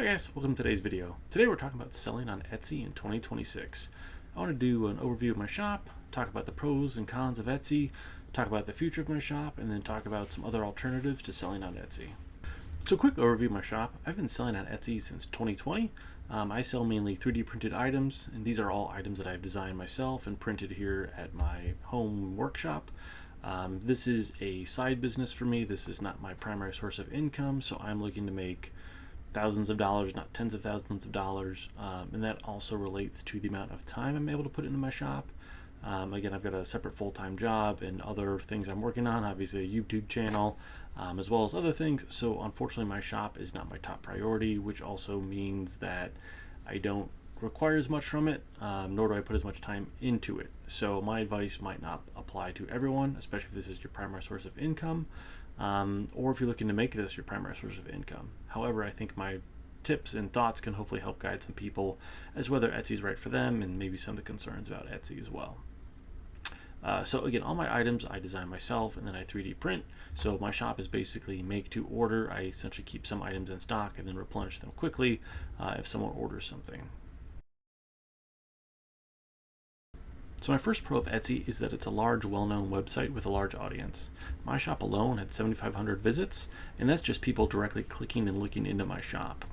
guys, welcome to today's video. Today we're talking about selling on Etsy in 2026. I want to do an overview of my shop, talk about the pros and cons of Etsy, talk about the future of my shop, and then talk about some other alternatives to selling on Etsy. So a quick overview of my shop. I've been selling on Etsy since 2020. I sell mainly 3D printed items, and these are all items that I've designed myself and printed here at my home workshop. This is a side business for me. This is not my primary source of income, so I'm looking to make thousands of dollars, not tens of thousands of dollars, and that also relates to the amount of time I'm able to put into my shop. Again, I've got a separate full-time job and other things I'm working on, obviously a YouTube channel, as well as other things. So unfortunately my shop is not my top priority, which also means that I don't require as much from it, nor do I put as much time into it. So my advice might not apply to everyone, especially if this is your primary source of income, or if you're looking to make this your primary source of income. However, I think my tips and thoughts can hopefully help guide some people as whether Etsy is right for them and maybe some of the concerns about Etsy as well. So again, all my items I design myself and then I 3D print. So my shop is basically make to order. I essentially keep some items in stock and then replenish them quickly if someone orders something. So my first pro of Etsy is that it's a large, well-known website with a large audience. My shop alone had 7,500 visits, and that's just people directly clicking and looking into my shop.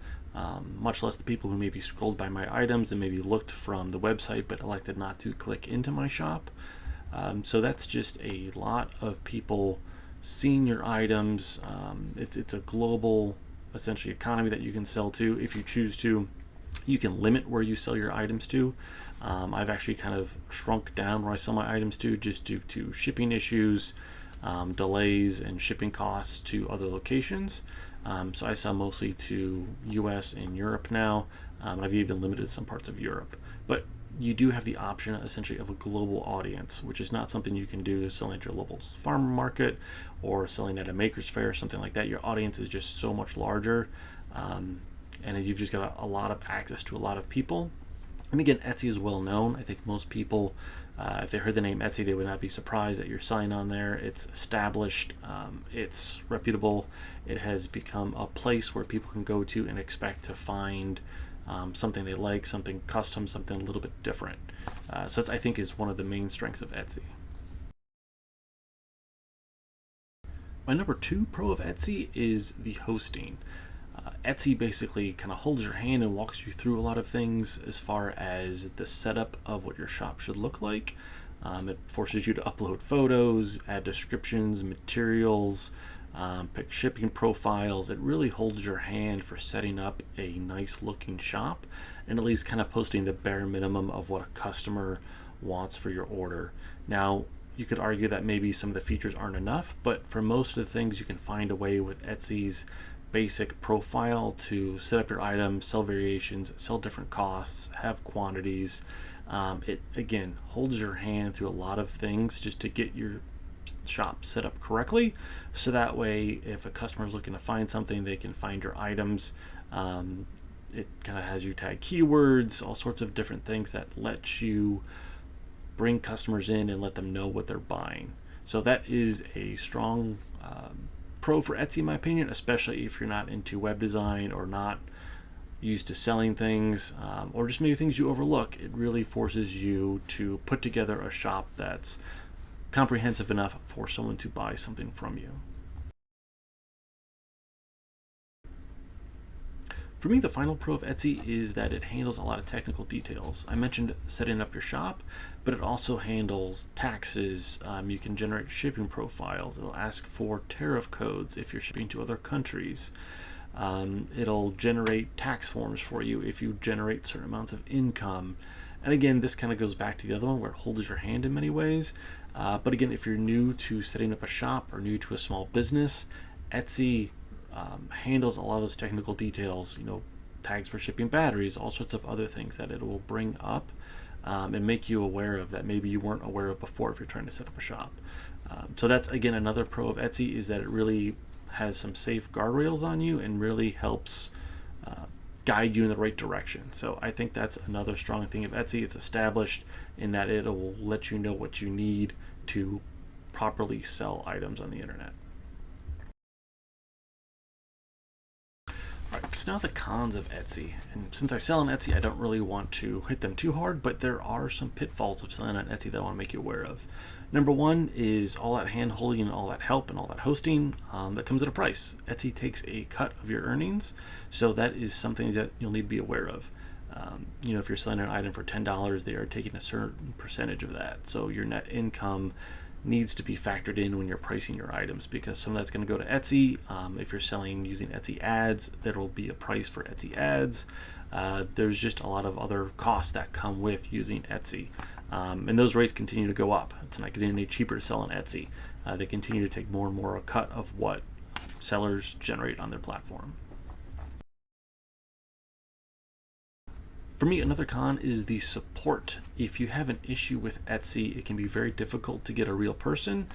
Much less the people who maybe scrolled by my items and maybe looked from the website but elected not to click into my shop. So that's just a lot of people seeing your items. It's a global, essentially, economy that you can sell to if you choose to. You can limit where you sell your items to. I've actually kind of shrunk down where I sell my items to just due to shipping issues, delays, and shipping costs to other locations. So I sell mostly to US and Europe now, and I've even limited some parts of Europe. But you do have the option essentially of a global audience, which is not something you can do selling at your local farmer market or selling at a maker's fair or something like that. Your audience is just so much larger, and you've just got a lot of access to a lot of people. And again, Etsy is well known. I think most people, if they heard the name Etsy, they would not be surprised that you're selling on there. It's established, it's reputable, it has become a place where people can go to and expect to find something they like, something custom, something a little bit different. So that's, I think, is one of the main strengths of Etsy. My number 2 pro of Etsy is the hosting. Etsy basically kind of holds your hand and walks you through a lot of things as far as the setup of what your shop should look like. It forces you to upload photos, add descriptions, materials, pick shipping profiles. It really holds your hand for setting up a nice looking shop and at least kind of posting the bare minimum of what a customer wants for your order. Now, you could argue that maybe some of the features aren't enough, but for most of the things you can find a way with Etsy's basic profile to set up your items, sell variations, sell different costs, have quantities. It again holds your hand through a lot of things just to get your shop set up correctly, so that way if a customer is looking to find something, they can find your items. It kind of has you tag keywords, all sorts of different things that let you bring customers in and let them know what they're buying. So that is a strong pro for Etsy, in my opinion, especially if you're not into web design or not used to selling things, or just maybe things you overlook. It really forces you to put together a shop that's comprehensive enough for someone to buy something from you. For me, the final pro of Etsy is that it handles a lot of technical details. I mentioned setting up your shop, but it also handles taxes. You can generate shipping profiles. It'll ask for tariff codes if you're shipping to other countries. It'll generate tax forms for you if you generate certain amounts of income. And again, this kind of goes back to the other one where it holds your hand in many ways. But again, if you're new to setting up a shop or new to a small business, Etsy handles a lot of those technical details, tags for shipping batteries, all sorts of other things that it will bring up and make you aware of that maybe you weren't aware of before if you're trying to set up a shop. So that's, again, another pro of Etsy, is that it really has some safe guardrails on you and really helps guide you in the right direction. So I think that's another strong thing of Etsy. It's established in that it will let you know what you need to properly sell items on the internet. So now the cons of Etsy. And since I sell on Etsy, I don't really want to hit them too hard, but there are some pitfalls of selling on Etsy that I want to make you aware of. Number one is all that hand holding and all that help and all that hosting that comes at a price. Etsy takes a cut of your earnings, so that is something that you'll need to be aware of. If you're selling an item for $10, they are taking a certain percentage of that. So your net income needs to be factored in when you're pricing your items, because some of that's going to go to Etsy. If you're selling using Etsy ads, there will be a price for Etsy ads. There's just a lot of other costs that come with using Etsy. And those rates continue to go up. It's not getting any cheaper to sell on Etsy. They continue to take more and more a cut of what sellers generate on their platform. For me, another con is the support. If you have an issue with Etsy, it can be very difficult to get a real person.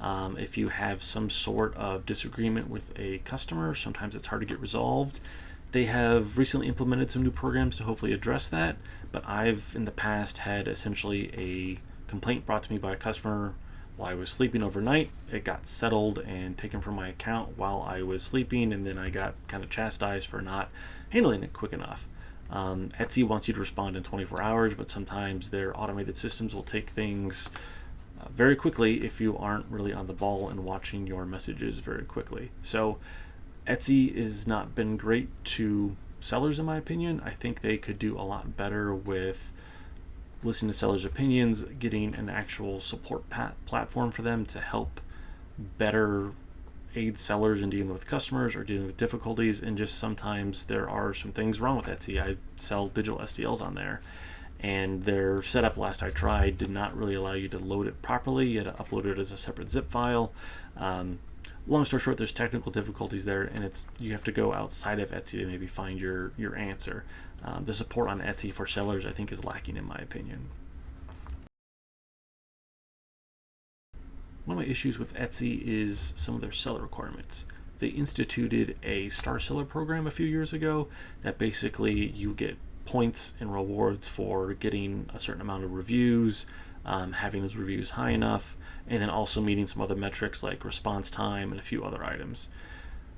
If you have some sort of disagreement with a customer, sometimes it's hard to get resolved. They have recently implemented some new programs to hopefully address that, but I've in the past had essentially a complaint brought to me by a customer while I was sleeping overnight. It got settled and taken from my account while I was sleeping, and then I got kind of chastised for not handling it quick enough. Etsy wants you to respond in 24 hours, but sometimes their automated systems will take things very quickly if you aren't really on the ball and watching your messages very quickly. So Etsy has not been great to sellers, in my opinion. I think they could do a lot better with listening to sellers' opinions, getting an actual support platform for them to help better aid sellers in dealing with customers or dealing with difficulties. And just sometimes there are some things wrong with Etsy. I sell digital STLs on there, and their setup last I tried did not really allow you to load it properly. You had to upload it as a separate zip file. Long story short, there's technical difficulties there, and you have to go outside of Etsy to maybe find your answer. The support on Etsy for sellers, I think, is lacking, in my opinion. One of my issues with Etsy is some of their seller requirements. They instituted a star seller program a few years ago that basically you get points and rewards for getting a certain amount of reviews, having those reviews high enough, and then also meeting some other metrics like response time and a few other items.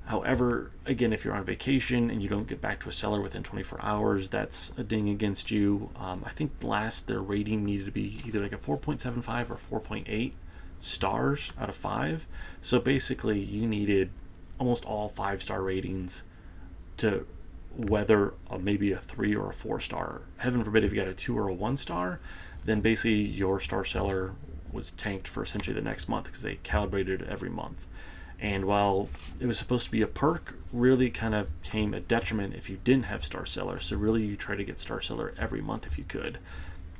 However, again, if you're on vacation and you don't get back to a seller within 24 hours, that's a ding against you. I think last their rating needed to be either like a 4.75 or 4.8 stars out of 5. So basically you needed almost all 5-star ratings to weather maybe a 3 or a 4-star. Heaven forbid if you got a 2 or a 1-star, then basically your star seller was tanked for essentially the next month, because they calibrated it every month. And while it was supposed to be a perk, really kind of came a detriment if you didn't have star seller. So really you try to get star seller every month if you could.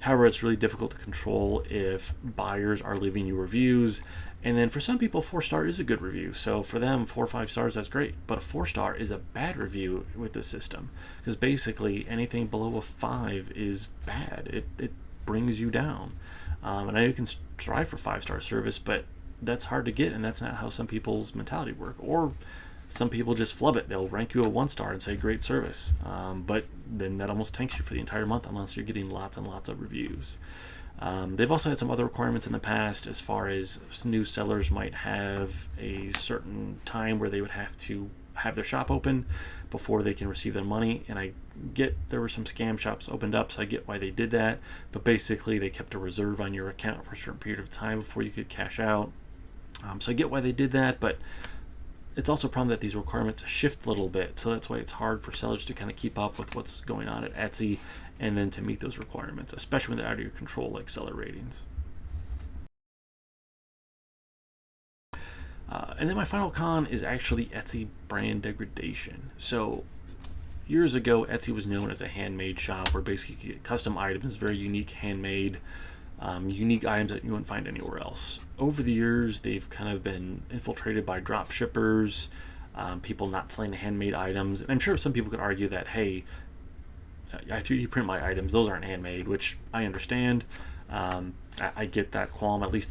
However, it's really difficult to control if buyers are leaving you reviews. And then for some people, 4-star is a good review. So for them, 4 or 5 stars, that's great. But a 4-star is a bad review with the system, because basically anything below a 5 is bad. It brings you down. And I know you can strive for 5-star service, but that's hard to get, and that's not how some people's mentality work. Or some people just flub it. They'll rank you a 1-star and say great service, but then that almost tanks you for the entire month unless you're getting lots and lots of reviews. They've also had some other requirements in the past, as far as new sellers might have a certain time where they would have to have their shop open before they can receive their money. And I get there were some scam shops opened up, so I get why they did that. But basically they kept a reserve on your account for a certain period of time before you could cash out. So I get why they did that, but it's also a problem that these requirements shift a little bit. So that's why it's hard for sellers to kind of keep up with what's going on at Etsy and then to meet those requirements, especially when they're out of your control, like seller ratings. And then my final con is actually Etsy brand degradation. So years ago, Etsy was known as a handmade shop where basically you get custom items, very unique, handmade, unique items that you wouldn't find anywhere else. Over the years, they've kind of been infiltrated by drop shippers, people not selling handmade items. And I'm sure some people could argue that, hey, I 3D print my items, those aren't handmade, which I understand. I get that qualm. At least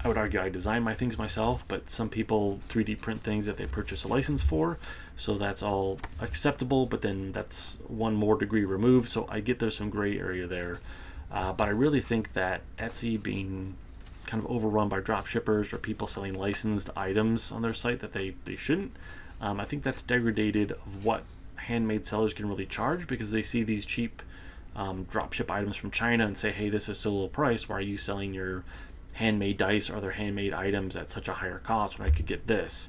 I would argue I design my things myself, but some people 3D print things that they purchase a license for, so that's all acceptable, but then that's one more degree removed, so I get there's some gray area there. But I really think that Etsy being kind of overrun by drop shippers or people selling licensed items on their site that they shouldn't, I think that's degraded of what handmade sellers can really charge, because they see these cheap dropship items from China and say, hey, this is so low price. Why are you selling your handmade dice or other handmade items at such a higher cost when I could get this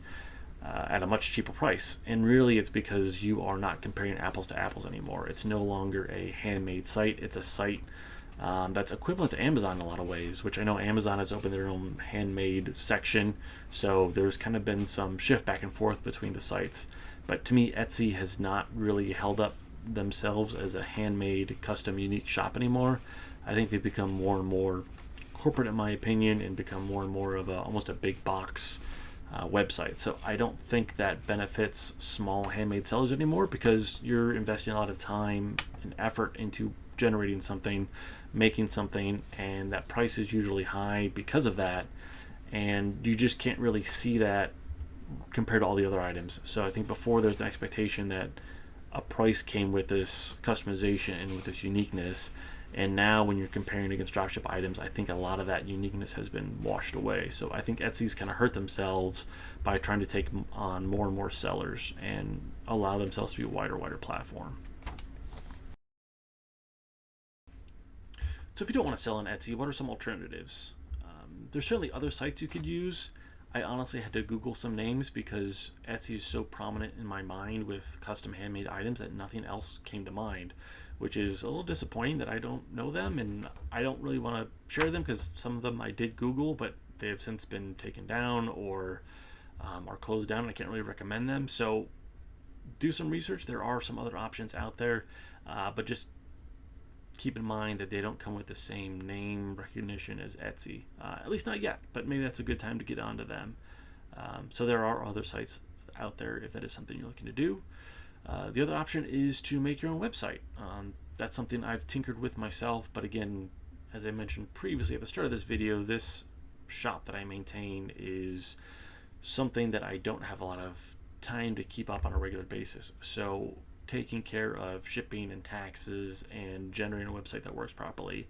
at a much cheaper price? And really, it's because you are not comparing apples to apples anymore. It's no longer a handmade site. It's a site that's equivalent to Amazon in a lot of ways, which I know Amazon has opened their own handmade section. So there's kind of been some shift back and forth between the sites. But to me, Etsy has not really held up themselves as a handmade, custom, unique shop anymore. I think they've become more and more corporate, in my opinion, and become more and more of almost a big box website. So I don't think that benefits small handmade sellers anymore, because you're investing a lot of time and effort into generating something, making something, and that price is usually high because of that, and you just can't really see that compared to all the other items. So I think before there's an expectation that a price came with this customization and with this uniqueness, and now when you're comparing against dropship items, I think a lot of that uniqueness has been washed away. So I think Etsy's kind of hurt themselves by trying to take on more and more sellers and allow themselves to be a wider platform. So if you don't want to sell on Etsy, what are some alternatives? There's certainly other sites you could use. I honestly had to Google some names because Etsy is so prominent in my mind with custom handmade items that nothing else came to mind, which is a little disappointing that I don't know them, and I don't really want to share them because some of them I did Google, but they have since been taken down or are closed down, and I can't really recommend them. So do some research. There are some other options out there, but just keep in mind that they don't come with the same name recognition as Etsy, at least not yet, but maybe that's a good time to get onto them. So there are other sites out there if that is something you're looking to do. The other option is to make your own website. That's something I've tinkered with myself, but again, as I mentioned previously at the start of this video, this shop that I maintain is something that I don't have a lot of time to keep up on a regular basis. So taking care of shipping and taxes and generating a website that works properly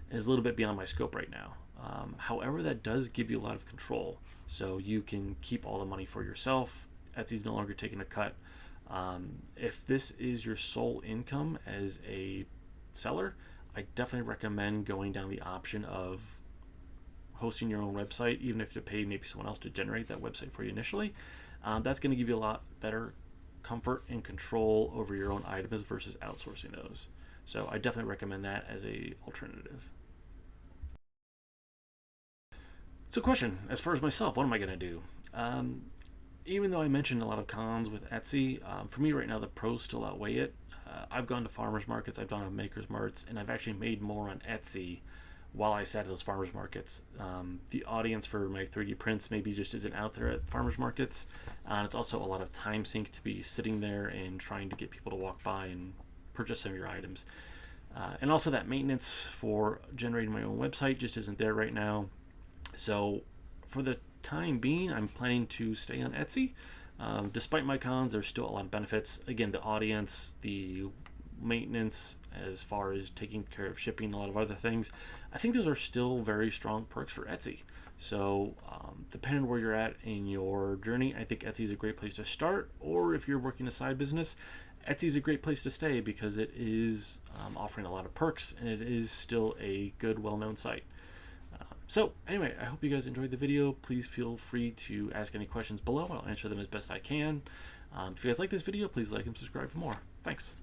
is a little bit beyond my scope right now. However, that does give you a lot of control. So you can keep all the money for yourself. Etsy's no longer taking a cut. If this is your sole income as a seller, I definitely recommend going down the option of hosting your own website, even if you pay maybe someone else to generate that website for you initially. That's going to give you a lot better comfort and control over your own items versus outsourcing those. So I definitely recommend that as a alternative. So question, as far as myself, what am I going to do? Even though I mentioned a lot of cons with Etsy, for me right now the pros still outweigh it. I've gone to farmers markets, I've gone to makers marts, and I've actually made more on Etsy while I sat at those farmers markets. The audience for my 3D prints maybe just isn't out there at farmers markets. And it's also a lot of time sink to be sitting there and trying to get people to walk by and purchase some of your items. And also that maintenance for generating my own website just isn't there right now. So for the time being, I'm planning to stay on Etsy. Despite my cons, there's still a lot of benefits. Again, the audience, the maintenance, as far as taking care of shipping, a lot of other things, I think those are still very strong perks for Etsy. So depending on where you're at in your journey, I think Etsy is a great place to start. Or if you're working a side business, Etsy is a great place to stay because it is offering a lot of perks and it is still a good, well-known site. So anyway, I hope you guys enjoyed the video. Please feel free to ask any questions below. I'll answer them as best I can. If you guys like this video, please like and subscribe for more. Thanks.